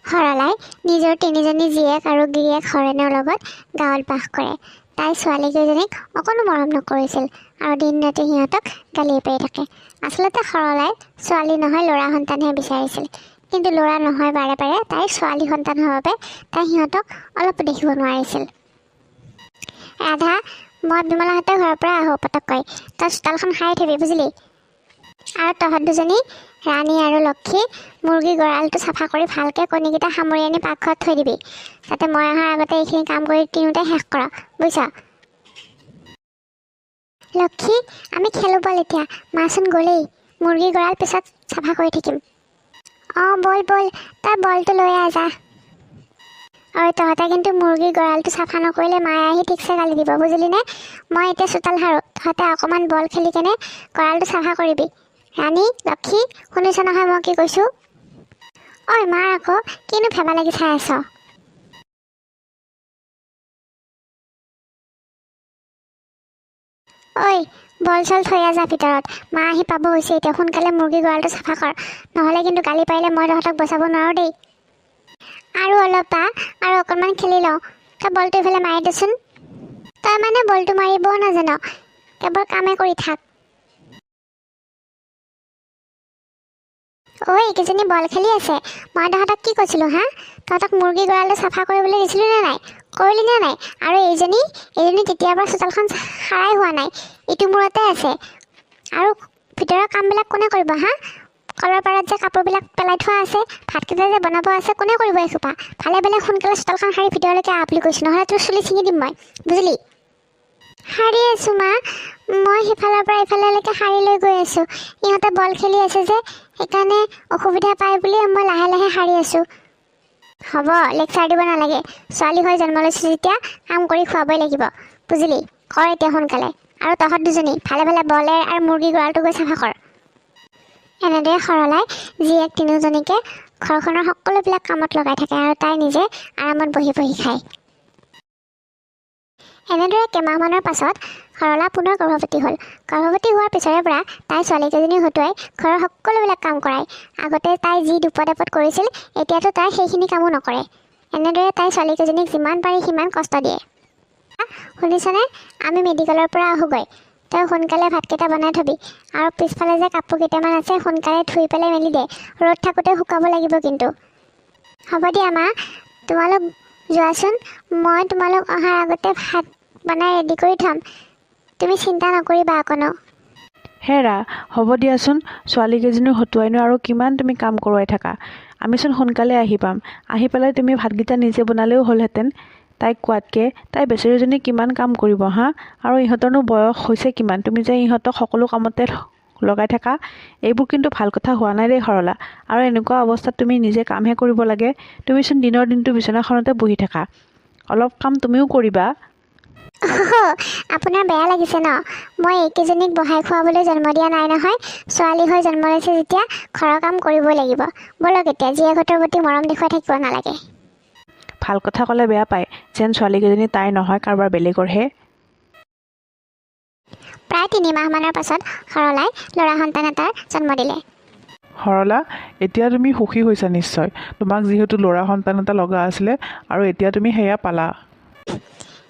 সৰলাই নিজৰ তিনিজনী জীয়েক আৰু গিৰিয়েক হৰেণৰ লগত গাঁৱত বাস কৰে। তাই ছোৱালীকেইজনীক অকণো মৰম নকৰিছিল আৰু দিন ৰাতি সিহঁতক গালি পাৰি থাকে। আচলতে সৰলাই ছোৱালী নহয় ল'ৰা সন্তানহে বিচাৰিছিল, কিন্তু ল'ৰা নহয় বাৰে বাৰে তাইৰ ছোৱালী সন্তান হোৱাৰ বাবে তাই সিহঁতক অলপো দেখিব নোৱাৰিছিল। ৰাধা, মই বিমলাহঁতৰ ঘৰৰ পৰা আহোঁ পটককৈ, তই চোতালখন সাৰি থবি বুজিলি। আৰু তহঁত দুজনী ৰাণী আৰু লক্ষী মুৰ্গী গঁৰালটো চাফা কৰি ভালকৈ কণীকেইটা সামৰি আনি পাকঘৰত থৈ দিবি, যাতে মই অহাৰ আগতে এইখিনি কাম কৰি তিনিওটাই শেষ কৰ, বুজিছ। লক্ষী, আমি খেলো বল এতিয়া, মাচোন গ'লেই, মুৰ্গী গঁৰাল পিছত চাফা কৰি থাকিম। অঁ বল বল, তই বলটো লৈ আহ যা। আৰু তহঁতে কিন্তু মুৰ্গীৰ গঁৰালটো চাফা নকৰিলে মায়ে আহি ঠিকছে গালি দিব, বুজিলিনে। মই এতিয়া চোতাল সাৰোঁ, তহঁতে অকণমান বল খেলি কেনে গঁৰালটো চাফা কৰিবি। ৰাণী, লক্ষী, শুনিছ নহয় মই কি কৈছোঁ? ঐ মাৰ আকৌ, কিনো ভেবা লাগি চাই আছ? ঐ, বল চল থৈ যা ভিতৰত, মা আহি পাব হৈছে এতিয়া, সোনকালে মুৰ্গী গঁৰালটো চাফা কৰ, নহ'লে কিন্তু গালি পাৰিলে মই তহঁতক বচাব নোৱাৰোঁ দেই। আৰু অলপ পা, আৰু অকণমান খেলি লওঁ, তই বলটো ইফালে মাৰি দেচোন। তই মানে বলটো মাৰিবও নাজান, কেৱল কামে কৰি থাক। ঐ, এইকেইজনী বল খেলি আছে, মই তহঁতক কি কৈছিলোঁ হা? তহঁতক মুৰ্গী গঁৰালটো চাফা কৰিবলৈ দিছিলোঁ নে নাই? কৰিলি নে নাই? আৰু এইজনী তেতিয়াৰ পৰা চোতালখন সাৰাই হোৱা নাই, ইটো মূৰতে আছে। আৰু ভিতৰৰ কামবিলাক কোনে কৰিব হা? কলৰ পাৰত যে কাপোৰবিলাক পেলাই থোৱা আছে, ভাতকেইটা যে বনাব আছে, কোনে কৰিব এসোপা? ভালে ভালে সোনকালে চোতালখন সাৰি ভিতৰলৈকে আহ বুলি কৈছোঁ, নহ'লে তোৰ চুলি ছিঙি দিম মই, বুজিলি। সাৰি আছোঁ মা, মই সিফালৰ পৰা ইফাললৈকে সাৰি লৈ গৈ আছোঁ। ইহঁতে বল খেলি আছে যে, সেইকাৰণে অসুবিধা পায় বুলি মই লাহে লাহে সাৰি আছোঁ। হ'ব, লেকচাৰ দিব নালাগে, ছোৱালী হৈ জন্ম লৈছোঁ যেতিয়া কাম কৰি খুৱাবই লাগিব, বুজিলি। কৰ এতিয়া সোনকালে, আৰু তহঁত দুজনী ভালে ভালে বলেৰ আৰু মুৰ্গী গঁৰালটো গৈ চাফা কৰ। এনেদৰে সৰলাই জীয়েক তিনিওজনীকে ঘৰখনৰ সকলোবিলাক কামত লগাই থাকে আৰু তাই নিজে আৰামত বহি বহি খায়। এনেদৰে কেইমাহমানৰ পাছত সৰলা পুনৰ গৰ্ভৱতী হ'ল। গৰ্ভৱতী হোৱাৰ পিছৰে পৰা তাই ছোৱালীকেইজনী হতুৱাই ঘৰৰ সকলোবিলাক কাম কৰায়। আগতে তাই যি দুপদ আপদ কৰিছিল, এতিয়াতো তাই সেইখিনি কামো নকৰে। এনেদৰে তাই ছোৱালীকেইজনীক যিমান পাৰি সিমান কষ্ট দিয়ে। শুনিছনে, আমি মেডিকেলৰ পৰা আহোঁগৈ, তই সোনকালে ভাতকেইটা বনাই থবি, আৰু পিছফালে যে কাপোৰ কেইটামান আছে সোনকালে ধুই পেলাই মেলি দে, ৰ'দ থাকোঁতে শুকাব লাগিব কিন্তু। হ'ব দিয়া মা, তোমালোক যোৱাচোন, মই তোমালোক অহাৰ আগতে ভাত বনাই ৰেডি কৰি থ'ম, তুমি চিন্তা নকৰিবা অকণো। হেৰা, হ'ব দিয়াচোন, ছোৱালীকেইজনী হতুৱাইনো আৰু কিমান তুমি কাম কৰোৱাই থাকা। আমিচোন সোনকালে আহি পাম, আহি পেলাই তুমি ভাতকেইটা নিজে বনালেও হ'লহেঁতেন। তাইক কোৱাতকৈ তাই বেচেৰীজনী কিমান কাম কৰিব হা? আৰু ইহঁতৰনো বয়স হৈছে কিমান, তুমি যে ইহঁতক সকলো কামতে লগাই থাকা, এইবোৰ কিন্তু ভাল কথা হোৱা নাই দেই সৰলা। আৰু এনেকুৱা অৱস্থাত তুমি নিজে কামহে কৰিব লাগে, তুমিচোন দিনৰ দিনটো বিচনাখনতে বহি থাকা, অলপ কাম তুমিও কৰিবা। আপোনাৰ বেয়া লাগিছে ন? মই এইকেইজনীক বহাই খুৱাবলৈ জন্ম দিয়া নাই নহয়, ছোৱালী হৈ জন্ম লৈছে যেতিয়া ঘৰৰ কাম কৰিবই লাগিব। ব'লক এতিয়া, জীয়েকহঁতৰ প্ৰতি মৰম দেখুৱাই থাকিব নালাগে। ভাল কথা ক'লে বেয়া পায়, যেন ছোৱালীকেইজনী তাইৰ নহয় কাৰোবাৰ বেলেগৰহে। প্ৰায় 3 মাহমানৰ পাছত সৰলাই ল'ৰা সন্তান এটাৰ জন্ম দিলে। সৰলা, এতিয়া তুমি সুখী হৈছা নিশ্চয়, তোমাক যিহেতু ল'ৰা সন্তান এটা লগা আছিলে আৰু এতিয়া তুমি সেয়া পালা।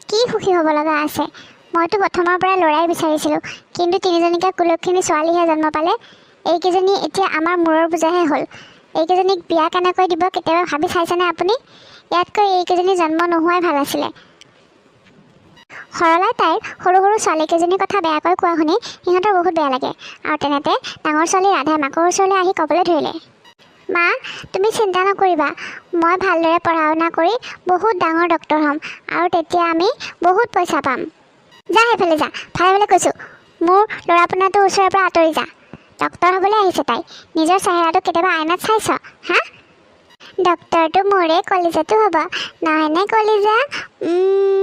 কি সুখী হ'ব লগা আছে, মইতো প্ৰথমৰ পৰা ল'ৰাই বিচাৰিছিলোঁ, কিন্তু 3জনীকে কুলক্ষিনী ছোৱালীহে জন্ম পালে। এইকেইজনী এতিয়া আমাৰ মূৰৰ বোজাহে হ'ল। এইকেইজনীক বিয়া কেনেকৈ দিব কেতিয়াবা ভাবি চাইছেনে আপুনি? ইয়াতকৈ এইকেইজনী জন্ম নোহোৱাই ভাল আছিলে। সৰলাই তাইৰ সৰু সৰু ছোৱালীকেইজনীৰ কথা বেয়াকৈ কোৱা শুনি সিহঁতৰ বহুত বেয়া লাগে, আৰু তেনেতে ডাঙৰ ছোৱালী ৰাধাই মাকৰ ওচৰলৈ আহি ক'বলৈ ধৰিলে, মা, তুমি চিন্তা নকৰিবা, মই ভালদৰে পঢ়া শুনা কৰি বহুত ডাঙৰ ডক্তৰ হ'ম, আৰু তেতিয়া আমি বহুত পইচা পাম। যা সেইফালে যা, ভালে ভালে কৈছোঁ, মোৰ ল'ৰাপোনাটোৰ ওচৰৰ পৰা আঁতৰি যা। ডক্তৰ হ'বলৈ আহিছে তাই, নিজৰ চেহেৰাটো কেতিয়াবা আইনাত চাইছ হা? ডক্তৰটো মোৰে কলিজাটো হ'ব, নহয়নে কলিজা?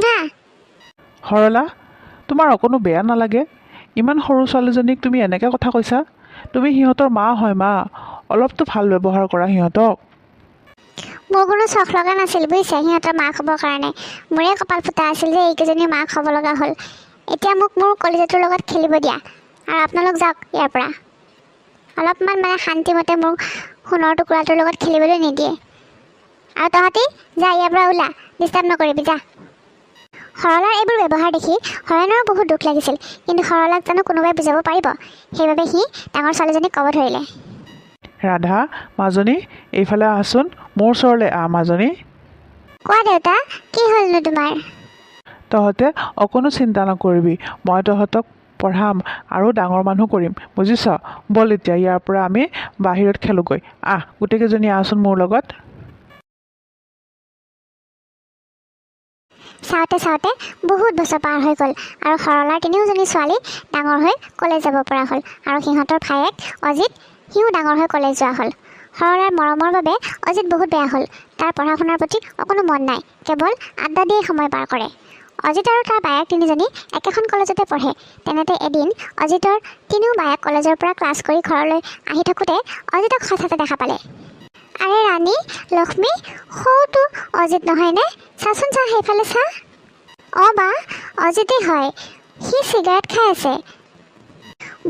হা? সৰলা, তোমাৰ অকণো বেয়া নালাগে? ইমান সৰু ছোৱালীজনীক তুমি এনেকৈ কথা কৈছা? তুমি সিহঁতৰ মা হয় মা, অলপতো ভাল ব্যৱহাৰ কৰা সিহঁতক। মোৰ কোনো চখ লগা নাছিল বুজিছে সিহঁতৰ মাক হ'বৰ কাৰণে, মোৰে কপাল ফুটা আছিল যে এইকেইজনী মাক হ'ব লগা হ'ল। এতিয়া মোক মোৰ কলিজাটোৰ লগত খেলিব দিয়া, আৰু আপোনালোক যাওক ইয়াৰ পৰা। অলপমান মানে শান্তিমতে মোক সোণৰ টুকুৰাটোৰ লগত খেলিবলৈ নিদিয়ে। আৰু তহঁতি যা ইয়াৰ পৰা ওলা, ডিষ্টাৰ্ব নকৰিবি যা। সৰলাৰ এইবোৰ ব্যৱহাৰ দেখি হৰেণৰো বহুত দুখ লাগিছিল, কিন্তু সৰলাক জানো কোনোবাই বুজাব পাৰিব? সেইবাবে সি ডাঙৰ ছোৱালীজনীক ক'ব ধৰিলে। ৰাধা, মাজনী, এইফালে আহচোন, মোৰ ওচৰলৈ আহ মাজনী। কোৱা দেউতা, কি হ'লনো তোমাৰ? তহঁতে অকণো চিন্তা নকৰিবি, মই তহঁতক পঢ়াম আৰু ডাঙৰ মানুহ কৰিম, বুজিছ? ব'ল এতিয়া ইয়াৰ পৰা আমি বাহিৰত খেলোঁগৈ। আহ, গোটেইকেইজনী আহচোন মোৰ লগত। চাওঁতে চাওঁতে বহুত বছৰ পাৰ হৈ গ'ল আৰু সৰলাৰ তিনিওজনী ছোৱালী ডাঙৰ হৈ কলেজ যাব পৰা হ'ল আৰু সিহঁতৰ ভায়েক অজিত, সিও ডাঙৰ হৈ কলেজ যোৱা হ'ল। সৰলাৰ মৰমৰ বাবে অজিত বহুত বেয়া হ'ল। তাৰ পঢ়া শুনাৰ প্ৰতি অকণো মন নাই, কেৱল আড্ডা দিয়ে সময় পাৰ কৰে। অজিত আৰু তাৰ বায়েক তিনিজনী একেখন কলেজতে পঢ়ে। তেনেতে এদিন অজিতৰ তিনিও বায়েক কলেজৰ পৰা ক্লাছ কৰি ঘৰলৈ আহি থাকোঁতে অজিতক হঠাতে দেখা পালে। আৰে ৰাণী, লক্ষ্মী, সৌটো অজিত নহয়নে? চাচোন চা, সেইফালে চা। অঁ বা, অজিতেই হয়। সি চিগাৰেট খাই আছে।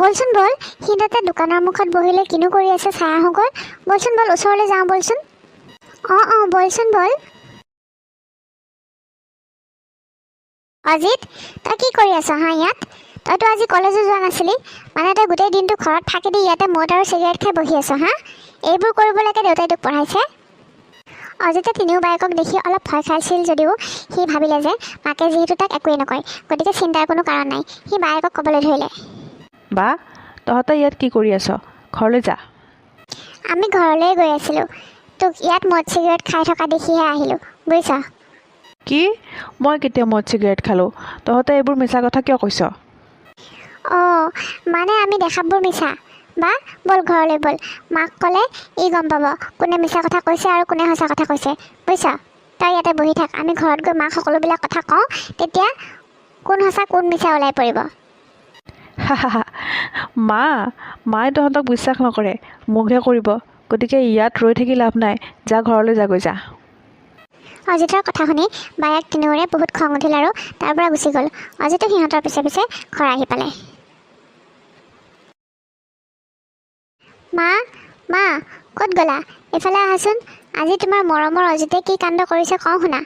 বলচোন বল, সি তাতে দোকানৰ মুখত বহিলে কিনো কৰি আছে চাই আহোঁগৈ। বলচোন বল, ওচৰলৈ যাওঁ বলচোন। অঁ বলচোন বল। অজিত, তই কি কৰি আছ হা ইয়াত? তইতো আজি কলেজো যোৱা নাছিলি, মানে তই গোটেই দিনটো ঘৰত থাকি দি ইয়াতে মদ আৰু চিগাৰেট খাই বহি আছ হা? এইবোৰ কৰিবলৈকে দেউতাই তোক পঢ়াইছে? অজিতে তিনিও বায়েকক দেখি অলপ ভয় খাইছিল যদিও সি ভাবিলে যে মাকে যিহেতু তাক একোৱেই নকয়, গতিকে চিন্তাৰ কোনো কাৰণ নাই। সি বায়েকক ক'বলৈ ধৰিলে। বা, তহঁতে ইয়াত কি কৰি আছ? ঘৰলৈ যা। আমি ঘৰলৈ গৈ আছিলোঁ, তোক ইয়াত মদ চিগাৰেট খাই থকা দেখিহে আহিলোঁ, বুজিছ? কি? মই কেতিয়া মদ চিগাৰেট খালোঁ? তহঁতে এইবোৰ মিছা কথা কিয় কৈছ? অঁ, মানে আমি দেখাবোৰ মিছা। বা ব'ল ঘৰলৈ ব'ল, মাক ক'লে ই গম পাব কোনে মিছা কথা কৈছে আৰু কোনে সঁচা কথা কৈছে, বুজিছ? তই ইয়াতে বহি থাক, আমি ঘৰত গৈ মাক সকলোবিলাক কথা কওঁ, তেতিয়া কোন সঁচা কোন মিছা ওলাই পৰিব। মায়ে তহঁতক বিশ্বাস নকৰে, মোকহে কৰিব। গতিকে ইয়াত ৰৈ থাকি লাভ নাই, যা ঘৰলৈ যাগৈ যা। অজিতৰ কথা শুনি বায়েক তিনিওৰে বহুত খং উঠিল আৰু তাৰ পৰা গুচি গ'ল। অজিতো সিহঁতৰ পিছে পিছে ঘৰ আহি পালে। মা, ক'ত গ'লা? এইফালে আহাচোন। আজি তোমাৰ মৰমৰ অজিতে কি কাণ্ড কৰিছে কওঁ শুনা।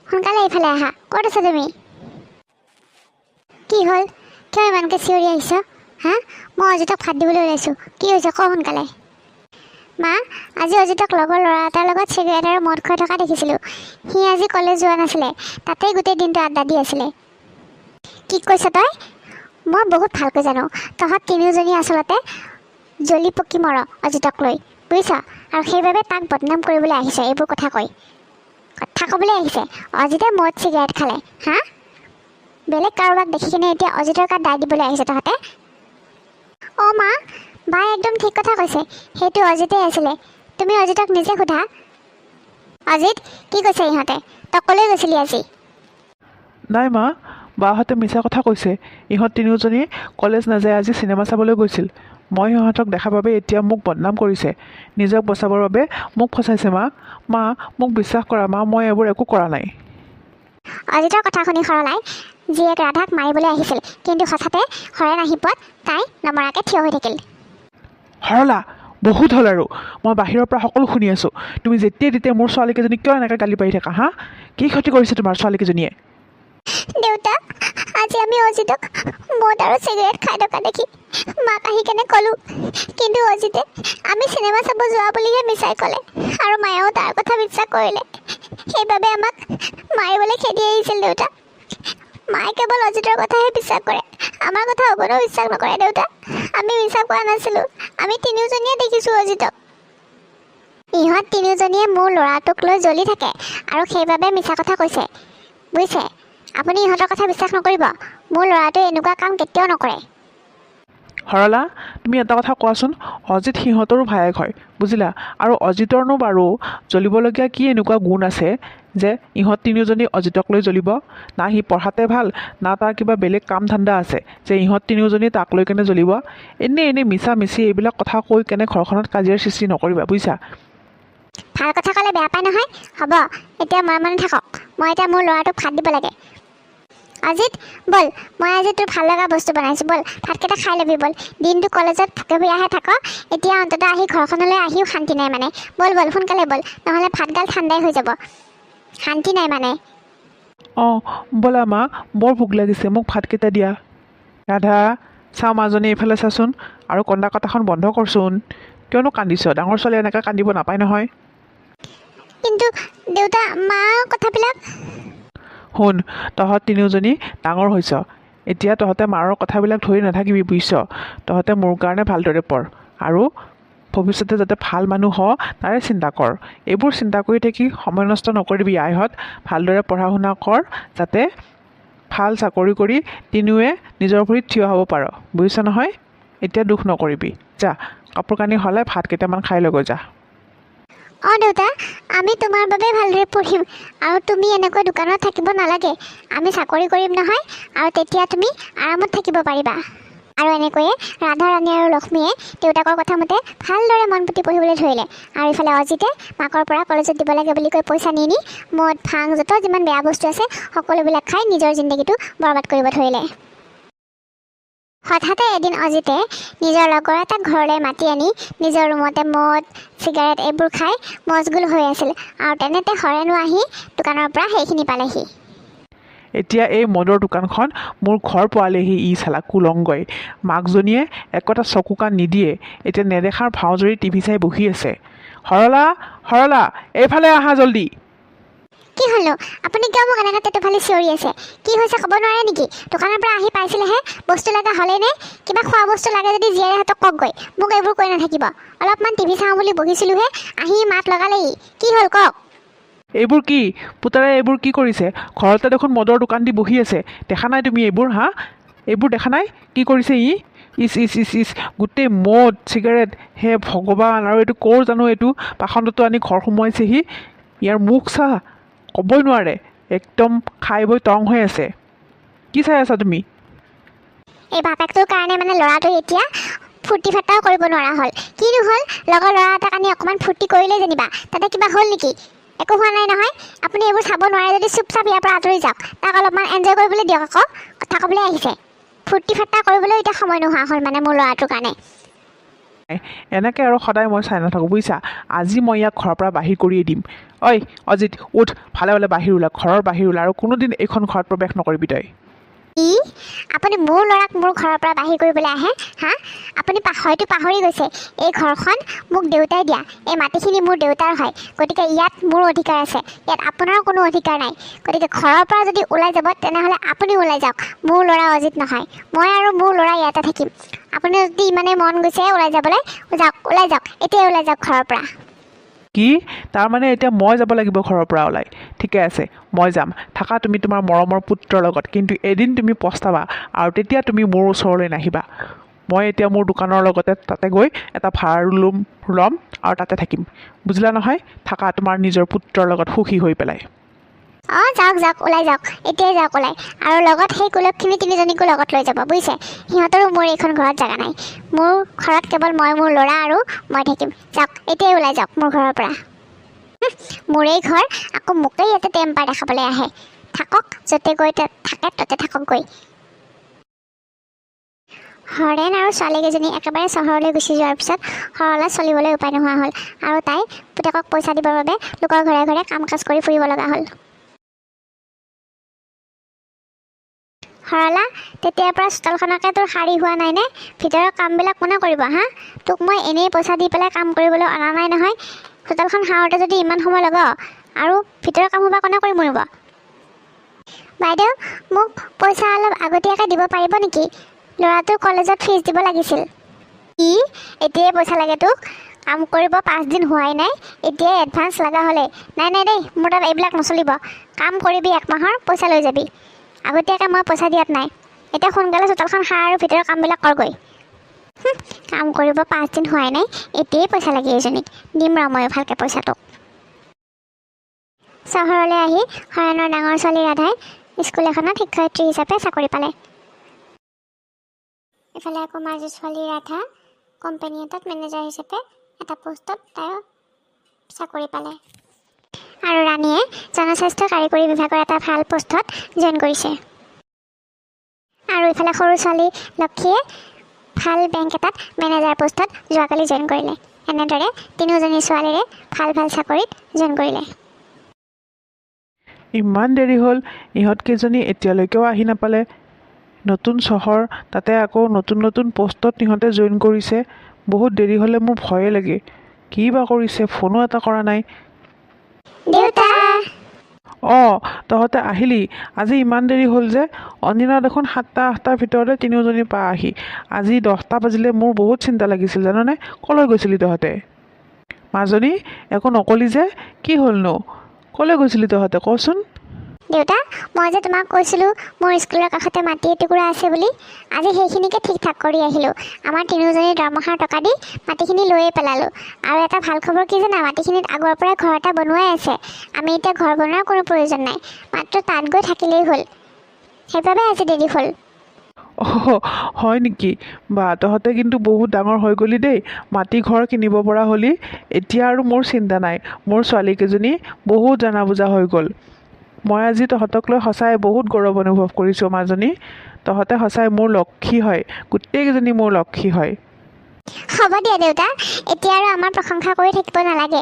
সোনকালে এইফালে আহা। ক'ত আছা তুমি? কি হ'ল? কিয় ইমানকৈ চিঞৰি আহিছ হা? মই অজিতক ভাত দিবলৈ ওলাইছোঁ। কি হৈছে কওঁ সোনকালে। মা, আজি অজিতক লগৰ ল'ৰা এটাৰ লগত চিগাৰেট আৰু মদ খুৱাই থকা দেখিছিলোঁ। সি আজি কলেজ যোৱা নাছিলে, তাতেই গোটেই দিনটো আড্ডা দি আছিলে। কি কৈছ তই? মই বহুত ভালকৈ জানো, তহঁত তিনিওজনী আচলতে জ্বলি পকি মৰ অজিতক লৈ, বুজিছ? আৰু সেইবাবে তাক বদনাম কৰিবলৈ আহিছে এইবোৰ কথা ক'বলৈ আহিছে। অজিতে মদ চিগাৰেট খালে হা? বেলেগ কাৰোবাক দেখি কিনে এতিয়া অজিতৰ গাত দাই দিবলৈ আহিছে তহঁতে? অঁ মা, বাই একদম ঠিক কথা কৈছে, সেইটো অজিতেই আছিলে। তুমি অজিতক নিজে সোধা। অজিত, কি কৈছে ইহঁতে? তই ক'লৈ গৈছিলি আজি? নাই মা, বাহঁতে মিছা কথা কৈছে। ইহঁত তিনিওজনী কলেজ নাযায়, আজি চিনেমা চাবলৈ গৈছিল। মই সিহঁতক দেখা বাবে এতিয়া মোক বদনাম কৰিছে। নিজক বচাবৰ বাবে মোক ফচাইছে মা, মোক বিশ্বাস কৰা মা, মই এইবোৰ একো কৰা নাই। অজিতৰ কথা শুনি সৰলাই জীয়েক ৰাধাক মাৰিবলৈ আহিছিল, কিন্তু হঠাতে হৰেণ আহি পোৱাত তাই নমৰাকৈ থিয় হৈ থাকিল। সৰলা, বহুত হ'ল আৰু। মই বাহিৰৰ পৰা সকলো শুনি আছোঁ। তুমি যেতিয়াই তেতিয়াই মোৰ ছোৱালীকেইজনীক কিয় এনেকৈ গালি পাৰি থাকা হা? কি ক্ষতি কৰিছে তোমাৰ ছোৱালীকেইজনীয়ে? দেউতা, আজি আমি অজিতক মদ আৰু চিগাৰেট খাই থকা দেখি মাক আহি কেনে ক'লোঁ, কিন্তু অজিতে আমি চিনেমা চাব যোৱা বুলিহে মিছাই ক'লে আৰু মায়েও তাৰ কথা বিশ্বাস কৰিলে। সেইবাবে আমাক মাৰিবলৈ খেদি আহিছিল দেউতা। মায়ে কেৱল অজিতৰ কথাহে বিশ্বাস কৰে, আমাৰ কথা অকণো বিশ্বাস নকৰে দেউতা। আমি মিছা কোৱা নাছিলোঁ, আমি তিনিওজনীয়ে দেখিছোঁ অজিতক। ইহঁত তিনিওজনীয়ে মোৰ ল'ৰাটোক লৈ জ্বলি থাকে আৰু সেইবাবে মিছা কথা কৈছে, বুজিছে? আপুনি ইহঁতৰ কথা বিশ্বাস নকৰিব, মোৰ ল'ৰাটোৱে এনেকুৱা কাম কেতিয়াও নকৰে। সৰলা, তুমি এটা কথা কোৱাচোন, অজিত সিহঁতৰো ভায়েক হয়, বুজিলা? আৰু অজিতৰনো বাৰু জ্বলিবলগীয়া কি এনেকুৱা গুণ আছে যে ইহঁত তিনিওজনী অজিতক লৈ জ্বলিব? না সি পঢ়াতে ভাল, না তাৰ কিবা বেলেগ কাম ধান্দা আছে যে ইহঁত তিনিওজনী তাক লৈ কেনে জ্বলিব? এনেই মিছা মিছি এইবিলাক কথা কৈ কেনে ঘৰখনত কাজিয়াৰ সৃষ্টি নকৰিবা, বুজিছা? ভাল কথা ক'লে বেয়া পায় নহয়। হ'ব, এতিয়া মনে মনে থাকক, মই এতিয়া মোৰ ল'ৰাটোক ভাত দিব লাগে। অজিত বল, মই আজি তোৰ ভাল লগা বস্তু বনাইছোঁ, বল ভাতকেইটা খাই ল'বি বল। দিনটো কলেজত ভোকে ভুয়াহে থাক, এতিয়া অন্ততঃ আহি ঘৰখনলৈ আহিও শান্তি নাই মানে। বল বল সোনকালে বল, নহ'লে ভাতগাল ঠাণ্ডাই হৈ যাব, শান্তি নাই মানে। অঁ ব'লা মা, বৰ ভোক লাগিছে, মোক ভাতকেইটা দিয়া। ৰাধা চাওঁ মাজনী এইফালে চাচোন, আৰু কন্দা কটাখন বন্ধ কৰচোন। কিয়নো কান্দিছ? ডাঙৰ ছোৱালী এনেকৈ কান্দিব নাপায় নহয়। কিন্তু দেউতা, মা কথাবিলাক। শুন, তহঁত তিনিওজনী ডাঙৰ হৈছ, এতিয়া তহঁতে মাৰৰ কথাবিলাক ধৰি নাথাকিবি বুজিছ। তহঁতে মোৰ কাৰণে ভালদৰে পঢ়, আৰু ভৱিষ্যতে যাতে ভাল মানুহ হ তাৰে চিন্তা কৰ। এইবোৰ চিন্তা কৰি থাকি সময় নষ্ট নকৰিবি আইহঁত। ভালদৰে পঢ়া শুনা কৰ, যাতে ভাল চাকৰি কৰি তিনিওৱে নিজৰ ভৰিত থিয় হ'ব পাৰ, বুজিছ নহয়। এতিয়া দুখ নকৰিবি, যা কাপোৰ কানি সলাই ভাত কেইটামান খাই লৈ গৈ যা। অঁ দেউতা, আমি তোমাৰ বাবে ভালদৰে পঢ়িম, আৰু তুমি এনেকৈ দোকানত থাকিব নালাগে। আমি চাকৰি কৰিম নহয়, আৰু তেতিয়া তুমি আৰামত থাকিব পাৰিবা। আৰু এনেকৈয়ে ৰাধা ৰাণী আৰু লক্ষ্মীয়ে দেউতাকৰ কথা মতে ভালদৰে মন পুতি পঢ়িবলৈ ধৰিলে। আৰু ইফালে অজিতে মাকৰ পৰা কলেজত দিব লাগে বুলি কৈ পইচা নি মদ ভাং যত যিমান বেয়া বস্তু আছে সকলোবিলাক খাই নিজৰ জিন্দগীটো বৰবাদ কৰিব ধৰিলে। হঠাতে এদিন অজিতে নিজৰ লগৰ এটাক ঘৰলৈ মাতি আনি নিজৰ ৰুমতে মদ চিগাৰেট এইবোৰ খাই মজগুল হৈ আছিল। আৰু তেনেতে হৰেণো আহি দোকানৰ পৰা সেইখিনি পালেহি। এতিয়া এই মদৰ দোকানখন মোৰ ঘৰ পোৱালেহি ই চালা কুলংগই। মাকজনীয়ে একোটা চকু কাণ নিদিয়ে, এতিয়া নেদেখাৰ ভাও জৰি টিভি চাই বহি আছে। সৰলা সৰলা, এইফালে আহা জল্দি। কি হ'লো? আপুনি কিয় মোক এনেকৈ তেতুফালি চিঞৰি আছে? কি হৈছে ক'ব নোৱাৰে নেকি? দোকানৰ পৰা আহি পাইছিলেহে, বস্তু লগা হ'লেই নে? কিবা খোৱা বস্তু লাগে যদি জীয়াৰীহঁতক কওকগৈ, মোক এইবোৰ কৈ নাথাকিব। অলপমান টিভি চাওঁ বুলি বহিছিলোঁহে, আহি মাত লগালেহি। কি হ'ল কওক? এইবোৰ কি পুতাৰে, এইবোৰ কি কৰিছে? ঘৰতে দেখোন মদৰ দোকান দি বহি আছে, দেখা নাই তুমি এইবোৰ? হা, এইবোৰ দেখা নাই কি কৰিছে ই? ইচ ইচ ইচ ইচ, গোটেই মদ চিগাৰেট, হে ভগৱান। আৰু এইটো ক'ৰ জানো, এইটো পাখণ্ডটো আনি ঘৰ সোমোৱাইছেহি। ইয়াৰ মুখ চা, ক'বই নোৱাৰে, একদম খাই বৈ টং হৈ আছে। কি চাই আছা তুমি? এই বাপেকটোৰ কাৰণে মানে ল'ৰাটো এতিয়া ফূৰ্তি ফাৰ্তাও কৰিব নোৱাৰা হ'ল। কিনো হ'ল? লগৰ ল'ৰা এটাক আনি অকণমান ফূৰ্তি কৰিলেই যেনিবা, তাতে কিবা হ'ল নেকি? একো হোৱা নাই নহয়। আপুনি এইবোৰ চাব নোৱাৰে যদি চুপচাপ ইয়াৰ পৰা আঁতৰি যাওক। তাক অলপমান এনজয় কৰিবলৈ দিয়ক আকৌ, কথা ক'বলৈ আহিছে। ফূৰ্তি ফাৰ্তা কৰিবলৈ এতিয়া সময় নোহোৱা হ'ল মানে মোৰ ল'ৰাটোৰ কাৰণে। এনেকৈ আৰু সদায় মই চাই নাথাকোঁ বুজিছা। আজি মই ইয়াক ঘৰৰ পৰা বাহিৰ কৰিয়ে দিম। ঐ অজিত, উঠ, ভালে ভালে বাহিৰ ওলা, ঘৰৰ বাহিৰ ওলা, আৰু কোনোদিন এইখন ঘৰত প্ৰৱেশ নকৰিবি তই। কি? আপুনি মোৰ ল'ৰাক মোৰ ঘৰৰ পৰা বাহিৰ কৰিবলৈ আহে? হা, আপুনি হয়তো পাহৰি গৈছে, এই ঘৰখন মোক দেউতাই দিয়া, এই মাটিখিনি মোৰ দেউতাৰ হয়, গতিকে ইয়াত মোৰ অধিকাৰ আছে, ইয়াত আপোনাৰ কোনো অধিকাৰ নাই। গতিকে ঘৰৰ পৰা যদি ওলাই যাব তেনেহ'লে আপুনি ওলাই যাওক, মোৰ ল'ৰা অজিত নহয়। মই আৰু মোৰ ল'ৰা ইয়াতে থাকিম। আপুনি যদি ইমানেই মন গৈছে ওলাই যাবলৈ, যাওক, ওলাই যাওক, এতিয়াই ওলাই যাওক ঘৰৰ পৰা। কি? তাৰমানে এতিয়া মই যাব লাগিব ঘৰৰ পৰা ওলাই? ঠিকে আছে, মই যাম, থাকা তুমি তোমাৰ মৰমৰ পুত্ৰৰ লগত, কিন্তু এদিন তুমি পস্তাবা, আৰু তেতিয়া তুমি মোৰ ওচৰলৈ নাহিবা। মই এতিয়া মোৰ দোকানৰ লগতে তাতে গৈ এটা ভাড়া ৰুম ল'ম, আৰু তাতে থাকিম, বুজিলা নহয়? থাকা তোমাৰ নিজৰ পুত্ৰৰ লগত সুখী হৈ পেলাই। অঁ যাওক যাওক, ওলাই যাওক, এতিয়াই যাওক ওলাই, আৰু লগত সেই কুলক্ষিনী তিনিজনীকো লগত লৈ যাব, বুজিছে? সিহঁতৰো মোৰ এইখন ঘৰত জেগা নাই। মোৰ ঘৰত কেৱল মই, মোৰ ল'ৰা আৰু মই থাকিম। যাওক, এতিয়াই ওলাই যাওক মোৰ ঘৰৰ পৰা। মোৰেই ঘৰ, আকৌ মোকেই ইয়াতে টেম্পাৰ দেখাবলৈ আহে। থাকক, য'তে গৈ থাকে ততে থাককগৈ। হৰেণ আৰু ছোৱালীকেইজনী একেবাৰে চহৰলৈ গুচি যোৱাৰ পিছত সৰলা চলিবলৈ উপায় নোহোৱা হ'ল, আৰু তাই পুতেকক পইচা দিবৰ বাবে লোকৰ ঘৰে ঘৰে কাম কাজ কৰি ফুৰিব লগা হ'ল। সৰলা, তেতিয়াৰ পৰা চোতালখনকে তোৰ সাৰি হোৱা নাইনে? ভিতৰৰ কামবিলাক কোনে কৰিব হা? তোক মই এনেই পইচা দি পেলাই কাম কৰিবলৈ অনা নাই নহয়। চোতালখন সাৰোঁতে যদি ইমান সময় লগাৱ, আৰু ভিতৰৰ কাম সোপা কোনে কৰি মৰিব? বাইদেউ, মোক পইচা অলপ আগতীয়াকৈ দিব পাৰিব নেকি? ল'ৰাটোৰ কলেজত ফিজ দিব লাগিছিল। কি? এতিয়াই পইচা লাগে তোক? কাম কৰিব 5 দিন হোৱাই নাই, এতিয়াই এডভান্স লগা হ'লে? নাই নাই দেই, মোৰ তাত এইবিলাক নচলিব। কাম কৰিবি 1 মাহৰ, পইচা লৈ যাবি। আগতীয়াকৈ মই পইচা দিয়াত নাই। এতিয়া সোনকালে চোতালখন সাৰ আৰু ভিতৰৰ কামবিলাক কৰগৈ। কাম কৰিব 5 দিন হোৱাই নাই, এতিয়াই পইচা লাগে এইজনীক। দিম ৰ ময়ো ভালকৈ পইচাটো। চহৰলৈ আহি হৰেণৰ ডাঙৰ ছোৱালী ৰাধাই স্কুল এখনত শিক্ষয়িত্ৰী হিচাপে চাকৰি পালে। ইফালে আকৌ মাজু ছোৱালী ৰাধা কোম্পানী এটাত মেনেজাৰ হিচাপে এটা পোষ্টত তাই চাকৰি পালে। আৰু ৰাণীয়ে জনস্বাস্থ্য কাৰিকৰী বিভাগৰ এটা ভাল পোষ্টত জইন কৰিছে। ইফালে সৰু ছোৱালী লক্ষীয়ে ভাল বেংক এটাত মেনেজাৰ পোষ্টত যোৱাকালি জইন কৰিলে। এনেদৰে তিনিওজনী ছোৱালীৰে ভাল ভাল চাকৰিত জইন কৰিলে। ইমান দেৰি হ'ল, ইহঁতকেইজনী এতিয়ালৈকেও আহি নাপালে। নতুন চহৰ, তাতে আকৌ নতুন নতুন পোষ্টত ইহঁতে জইন কৰিছে। বহুত দেৰি হ'লে মোৰ ভয়ে লাগে। কি বা কৰিছে, ফোনো এটা কৰা নাই। দেউতা, অঁ, তহঁতে আহিলি। আজি ইমান দেৰি হ'ল যে। অন্যদিনা দেখোন 7টা-8টাৰ ভিতৰতে তিনিওজনী পাহি। আজি 10টা বাজিলে। মোৰ বহুত চিন্তা লাগিছিল জাননে। ক'লৈ গৈছিলি তহঁতে? মাজনী, একো নকলি যে, কি হ'লনো? ক'লৈ গৈছিলি তহঁতে, কচোন? দেউতা, মই যে তোমাক কৈছিলোঁ মোৰ স্কুলৰ কাষতে মাটি এটুকুৰা আছে বুলি, আজি সেইখিনিকে ঠিক ঠাক কৰি আহিলোঁ। আমাৰ তিনিওজনী দৰমহাৰ টকা দি মাটিখিনি লৈয়ে পেলালোঁ। আৰু এটা ভাল খবৰ কি জানা, মাটিখিনিত আগৰ পৰাই ঘৰ এটা বনোৱাই আছে। আমি এতিয়া ঘৰ বনোৱাৰ কোনো প্ৰয়োজন নাই, মাত্ৰ তাত গৈ থাকিলেই হ'ল। সেইবাবে আজি দেৰি হ'ল। অহ, হয় নেকি? বা, তহঁতে কিন্তু বহুত ডাঙৰ হৈ গ'লি দেই। মাটি ঘৰ কিনিব পৰা হ'লি। এতিয়া আৰু মোৰ চিন্তা নাই। মোৰ ছোৱালীকেইজনী বহুত জনা বুজা হৈ গ'ল। মই আজি তহঁতক লৈ সঁচাই বহুত গৌৰৱ অনুভৱ কৰিছোঁ মাজনী। তহঁতে সঁচাই মোৰ লক্ষী হয়। গোটেইকেইজনী মোৰ লক্ষী হয়। হ'ব দিয়া দেউতা, এতিয়া আৰু আমাৰ প্ৰশংসা কৰি থাকিব নালাগে।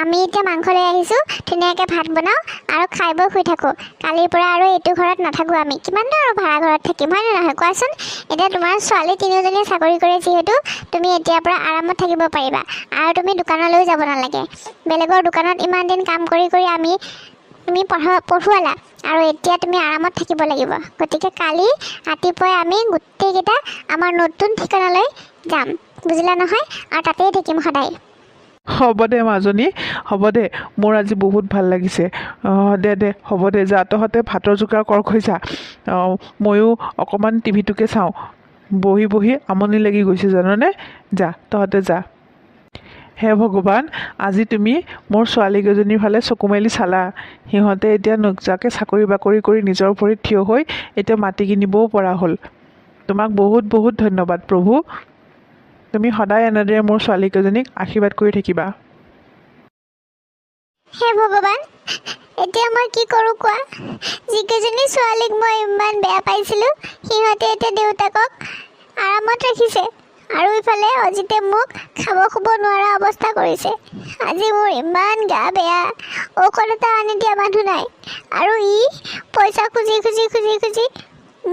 আমি এতিয়া মাংস লৈ আহিছোঁ, ধুনীয়াকৈ ভাত বনাওঁ আৰু খাই বৈ শুই থাকোঁ। কালিৰ পৰা আৰু এইটো ঘৰত নাথাকোঁ আমি। কিমাননো আৰু ভাড়া ঘৰত থাকিম, হয় নে নহয় কোৱাচোন? এতিয়া তোমাৰ ছোৱালী তিনিওজনীয়ে চাকৰি কৰে যিহেতু তুমি এতিয়াৰ পৰা আৰামত থাকিব পাৰিবা। আৰু তুমি দোকানলৈও যাব নালাগে। বেলেগৰ দোকানত ইমান দিন কাম কৰি কৰি তুমি পঢ়ুৱালা, আৰু এতিয়া তুমি আৰামত থাকিব লাগিব। গতিকে কালি ৰাতিপুৱাই আমি গোটেইকেইটা আমাৰ নতুন ঠিকনালৈ যাম, বুজিলা নহয়? আৰু তাতেই থাকিম সদায়। হ'ব দে মাজনী, হ'ব দে। মোৰ আজি বহুত ভাল লাগিছে। দে হ'ব দে, যা তহঁতে ভাতৰ যোগাৰ কৰ, যা। ময়ো অকণমান টিভিটোকে চাওঁ। বহি বহি আমনি লাগি গৈছে জাননে। যা, তহঁতে যা। হে ভগৱান, আজি তুমি মোৰ ছোৱালীকেইজনীৰ ফালে চকু মেলি চালা। সিহঁতে এতিয়া নোযোৱাকৈ চাকৰি বাকৰি কৰি নিজৰ ভৰিত থিয় হৈ এতিয়া মাটি কিনিবও পৰা হ'ল। তোমাক বহুত বহুত ধন্যবাদ প্ৰভু। তুমি সদায় এনেদৰে মোৰ ছোৱালীকেইজনীক আশীৰ্বাদ কৰি থাকিবা। হে ভগৱান, এতিয়া মই কি কৰোঁ কোৱা? যিকেইজনী ছোৱালীক মই ইমান বেয়া পাইছিলোঁ, সিহঁতে এতিয়া দেউতাকক আৰামত ৰাখিছে। আৰু ইফালে অজিতে মোক খাব শুব নোৱাৰা অৱস্থা কৰিছে। আজি মোৰ ইমান গা বেয়া, ঔষধ এটা আনি দিয়া মানুহ নাই। আৰু ই পইচা খুজি খুজি খুজি খুজি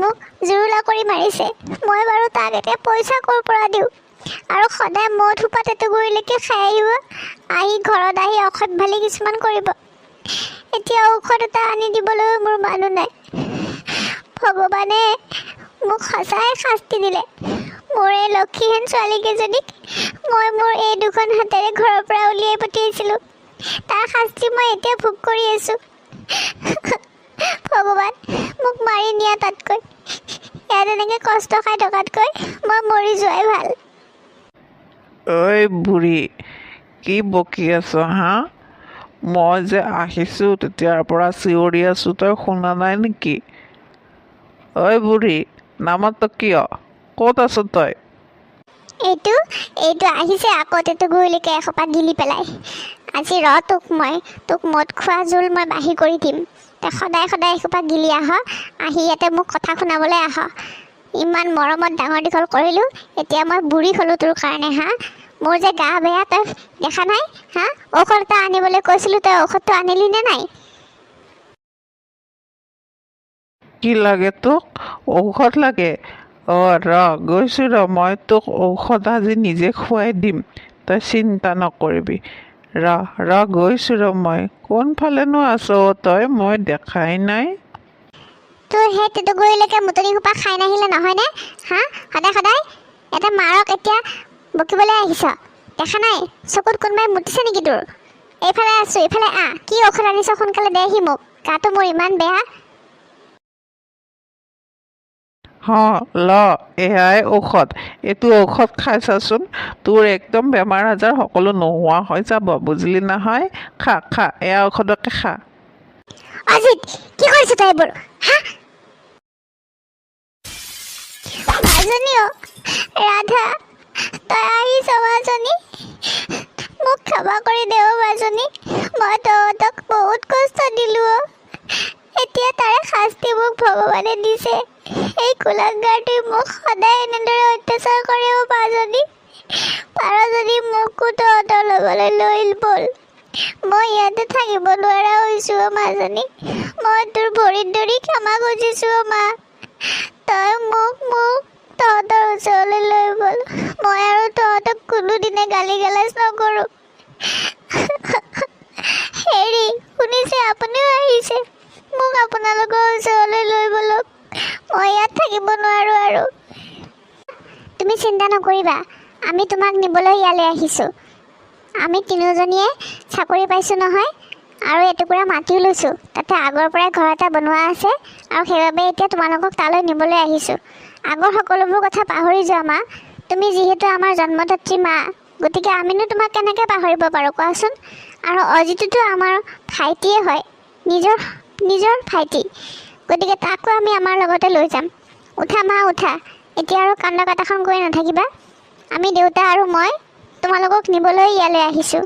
মোক জুৰুলা কৰি মাৰিছে। মই বাৰু তাক এতিয়া পইচা ক'ৰ পৰা দিওঁ? আৰু সদায় মদ সোপা টেটুগুৰিলৈকে খাই আহিব, আহি ঘৰত আহি অসভ্যালি কিছুমান কৰিব। এতিয়া ঔষধ এটা আনি দিবলৈও মোৰ মানুহ নাই। ভগৱানে মোক সঁচাই শাস্তি দিলে। মোৰ এই লক্ষীহেন ছোৱালীকেইজনীক মই মোৰ এই দুখন হাতেৰে ঘৰৰ পৰা উলিয়াই পঠিয়াইছিলোঁ। তাৰ শাস্তি মই এতিয়া ভোগ কৰি আছোঁ। ভগৱান, মোক মাৰি নিয়া তাতকৈ, ইয়াত এনেকৈ কষ্ট খাই থকাতকৈ মই মৰি যোৱাই ভাল। ঐ বুঢ়ী, কি বকি আছ হা? মই যে আহিছোঁ তেতিয়াৰ পৰা চিঞৰি আছোঁ, তই শুনা নাই নেকি? ঐ বুঢ়ী, নামাত কিয়? ক'ত আছ তই? এইটো আহিছে আকৌ টেটুগুৰিলৈকে এসোপা গিলি পেলাই। আজি তোক মদ খোৱা জোল মই বাঢ়ি কৰি দিম। তই সদায় সদায় এসোপা গিলি আহি ইয়াতে মোক কথা শুনাবলৈ ইমান মৰমত ডাঙৰ দীঘল কৰিলোঁ, এতিয়া মই বুঢ়ী হ'লোঁ তোৰ কাৰণে হা? মোৰ যে গা বেয়া, তই দেখা নাই হা? ঔষধ এটা আনিবলৈ কৈছিলোঁ, তই ঔষধটো আনিলি নে নাই? কি লাগে তোক? ঔষধ লাগে? গৈছোঁ মই তোক ঔষধ আজি নিজে খুৱাই দিম, তই চিন্তা নকৰিবি। গৈছোঁ মই। কোনফালেনো আছ তই? মই দেখাই নাই। তোৰ সেই টেটুগুৰিলৈকে মুতনি সোপা খাই নাহিলে নহয়নে হা? সদায় সদায় এটা মাৰক এতিয়া বকিবলৈ আহিছ। দেখা নাই চকুত কোনোবাই মুতিছে নেকি তোৰ? এইফালে আছোঁ, এইফালে কি ঔষধ আনিছ সোনকালে দেহি মোক, গাটো মোৰ ইমান বেয়া। এয়াই ঔষধ। এইটো ঔষধ খাই চাচোন, তোৰ একদম বেমাৰ আজাৰ সকলো নোহোৱা হৈ যাব, বুজিলি নহয়? খা, এয়া ঔষধকে খা। অজিত, কি কৰিছ তই এইবোৰ হা? মাজনী ৰাধা, তই আহিছ মাজনী? মোক ক্ষমা কৰি দে মাজনী, মই তহঁতক বহুত কষ্ট দিলোঁ। এতিয়া তাৰে শাস্তি মোক ভগৱানে দিছে। এই কুলাংগাৰটোৱে মোক সদায় এনেদৰে অত্যাচাৰ কৰে অ' মাজনী। পাৰ যদি মোকো তহঁতৰ লগলৈ লৈ ব'ল। মই ইয়াতে থাকিব নোৱাৰা হৈছোঁ অ' মাজনী। মই তোৰ ভৰিত ধৰি ক্ষমা খুজিছোঁ অ' মা। তই মোক তহঁতৰ ওচৰলৈ লৈ ব'ল। মই আৰু তহঁতক কোনোদিনে গালি গালাজ নকৰোঁ। হেৰি শুনিছে, আপুনিও আহিছে। মোক আপোনালোকৰ ওচৰলৈ লৈ ব'লক। মই ইয়াত থাকিব নোৱাৰোঁ আৰু। তুমি চিন্তা নকৰিবা, আমি তোমাক নিবলৈ ইয়ালৈ আহিছোঁ। আমি তিনিওজনীয়ে চাকৰি পাইছোঁ নহয়, আৰু এটুকুৰা মাটিও লৈছোঁ। তাতে আগৰ পৰাই ঘৰ এটা বনোৱা আছে, আৰু সেইবাবে এতিয়া তোমালোকক তালৈ নিবলৈ আহিছোঁ। আগৰ সকলোবোৰ কথা পাহৰি যোৱা মা। তুমি যিহেতু আমাৰ জন্মদাত্ৰী মা, গতিকে আমিনো তোমাক কেনেকৈ পাহৰিব পাৰোঁ কোৱাচোন। আৰু অজিতোতো আমাৰ ভাইটিয়ে হয়, নিজৰ ভাইটি। গতিকে তাকো আমি আমাৰ লগতে লৈ যাম। উঠা মা উঠা, এতিয়া আৰু কান্দা কাটাখন কৰি নাথাকিবা। আমি দেউতা আৰু মই তোমালোকক নিবলৈ ইয়ালৈ আহিছোঁ।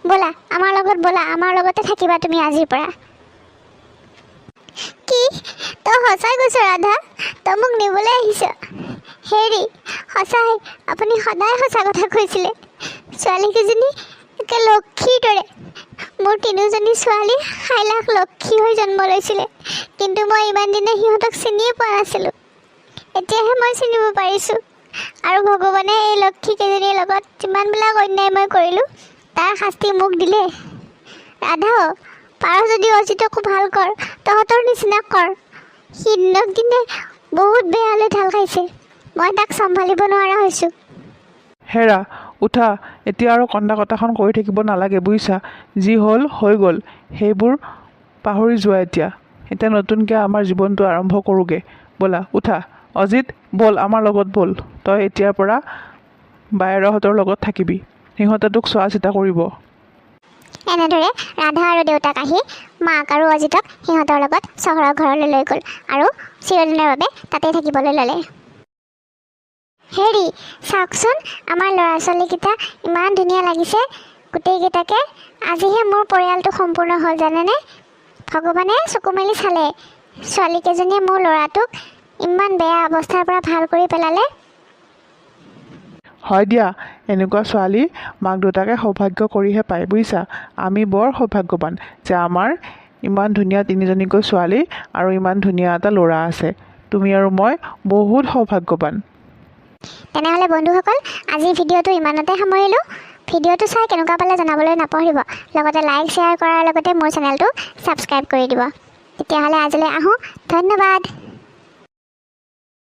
ব'লা আমাৰ লগত, ব'লা আমাৰ লগতে থাকিবা তুমি আজিৰ পৰা। কি তই সঁচাই কৈছ ৰাধা? তই মোক নিবলৈ আহিছ? হেৰি সঁচাই, আপুনি সদায় সঁচা কথা কৈছিলে। ছোৱালীকেইজনী একে লক্ষীৰ দৰে। মোৰ তিনিওজনী ছোৱালী সাইলাখ লক্ষী হৈ জন্ম লৈছিলে, কিন্তু মই ইমান দিনে সিহঁতক চিনিয়ে পোৱা নাছিলোঁ। এতিয়াহে মই চিনিব পাৰিছোঁ। আৰু ভগৱানে এই লক্ষীকেইজনীৰ লগত যিমানবিলাক অন্যায় মই কৰিলোঁ, তাৰ শাস্তি মোক দিলে। ৰাধা, পাৰ যদি অজিতকো ভাল কৰ, তহঁতৰ নিচিনা কৰ। সি দিনক দিনে বহুত বেয়ালৈ ঢাল খাইছে। মই তাক চম্ভালিব নোৱাৰা হৈছোঁ। হেৰা উঠা, এতিয়া আৰু কন্দা কটাখন কৰি থাকিব নালাগে বুজিছা। যি হ'ল হৈ গ'ল, সেইবোৰ পাহৰি যোৱা। এতিয়া নতুনকৈ আমাৰ জীৱনটো আৰম্ভ কৰোঁগৈ। ব'লা উঠা। অজিত ব'ল, আমাৰ লগত ব'ল। তই এতিয়াৰ পৰা বাইৰহঁতৰ লগত থাকিবি, সিহঁতে তোক চোৱা চিতা কৰিব। এনেদৰে ৰাধা আৰু দেউতাক আহি মাক আৰু অজিতক সিহঁতৰ লগত চহৰৰ ঘৰলৈ লৈ গ'ল, আৰু চিৰদিনৰ বাবে তাতেই থাকিবলৈ ল'লে। হেৰি চাওকচোন, আমাৰ ল'ৰা ছোৱালীকেইটা ইমান ধুনীয়া লাগিছে গোটেইকেইটাকে। আজিহে মোৰ পৰিয়ালটো সম্পূৰ্ণ হ'ল জানেনে। ভগৱানে চকু মেলি চালে, ছোৱালীকেইজনীয়ে মোৰ ল'ৰাটোক ইমান বেয়া অৱস্থাৰ পৰা ভাল কৰি পেলালে। হয় দিয়া, এনেকুৱা ছোৱালী মাক দেউতাকে সৌভাগ্য কৰিহে পায় বুজিছা। আমি বৰ সৌভাগ্যৱান যে আমাৰ ইমান ধুনীয়া তিনিজনীকৈ ছোৱালী আৰু ইমান ধুনীয়া এটা ল'ৰা আছে। তুমি আৰু মই বহুত সৌভাগ্যৱান। তেনেহ'লে বন্ধুসকল, আজিৰ ভিডিঅ'টো ইমানতে সামৰিলোঁ। ভিডিঅ'টো চাই কেনেকুৱা পালে জনাবলৈ নাপাহৰিব। লগতে লাইক শ্বেয়াৰ কৰাৰ লগতে মোৰ চেনেলটো ছাবস্ক্ৰাইব কৰি দিব। তেতিয়াহ'লে আজিলৈ আহোঁ, ধন্যবাদ।